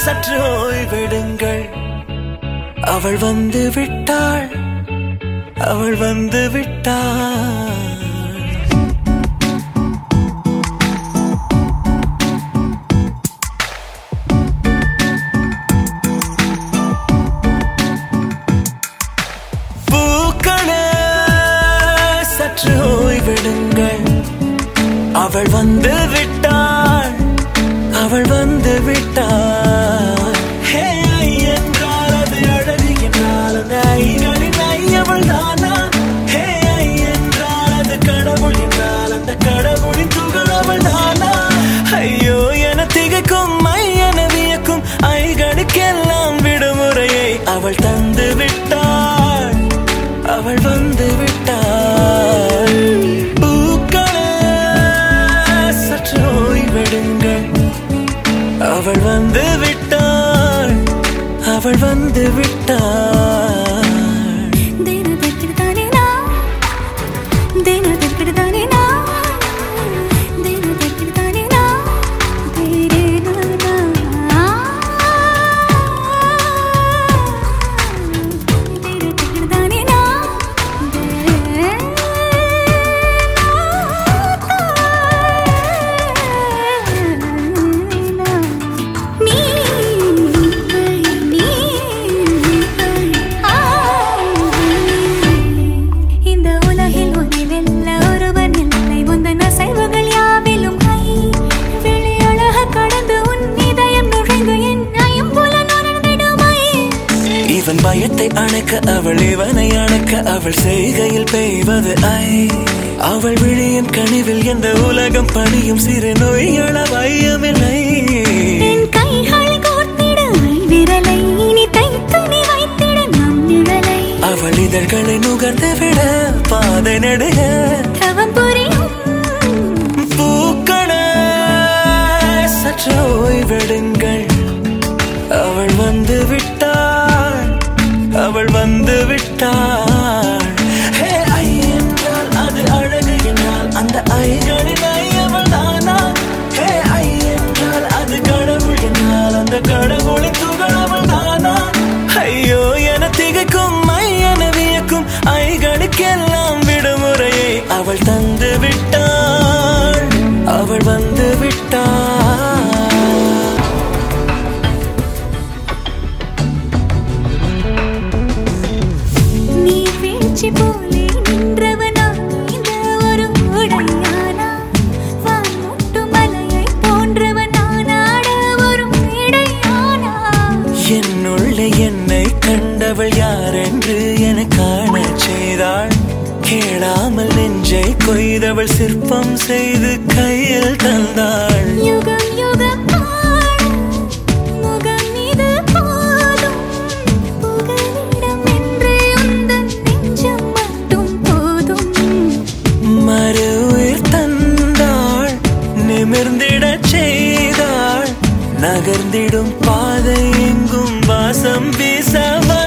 சற்று ஓய்வெடுங்கள். அவள் வந்து விட்டாள், அவள் வந்து விட்டாள். பூக்களே சற்று ஓய்வெடுங்கள். அவள் வந்து விட்டாள், அவள் வந்து விட்டாள். ஹே ஐ என்றால் அது அழகு என்றால் அந்த ஐகளின் ஐ அவள் தானா? ஹே ஐ என்றால் அது கடவுள் என்றால் அந்த கடவுளின் துகள் அவள் தானா? ஐயோ என திகைக்கும் ஐ என வியக்கும் ஐகளுக்கெல்லாம் விடுமுறையை அவள் தந்து விட்டாள், அவள் வந்து விட்டாள். பூக்களே சற்று ஓய்வெடுங்கள். அவள் வந்து விட்டாள், அவள் வந்து விட்டாள். இவன் பயத்தை அணைக்க அவள் இவனை அணைக்க அவள் செய்கையில் பெய்வது ஐ. அவள் விழியின் கனிவில் எந்த உலகம் பணியும் சிறு நோய்கள வையமில்லை. அவள் இதழ்களை நுகர்ந்து விட பாதை நடுக பூக்களே சற்று ஓய்வெடுங்கள். அவள் வந்து விட்டாள், அவள் வந்து விட்டாள். ஹே ஐ என்றால் அது அழகு என்றால் அந்த ஐகளின் ஐ அவள் தானா? ஹே ஐ என்றால் அது கடவுள் என்றால் அந்த கடவுளின் துகள் அவள் தானா? ஐயோ என திகைக்கும் ஐ என வியக்கும் ஐகளுக்கெல்லாம் விடுமுறையை அவள் தந்து விட்டாள், அவள் வந்து விட்டாள். போலே நின்றவனா இந்த ஒரு உடையானா? வான்முட்டு மலையை போன்றவனானாட ஒரு இடையானா? என்னுள்ளே என்னை கண்டவள் யார் என்று என காண செய்தாள். கேளாமல் நெஞ்சை கொய்தவள் சிற்பம் செய்து கையில் தந்தாள். யுகம் யுகம் செய்தாள். நகர்ந்திடும் பாதை எங்கும் வாசம் வீசவா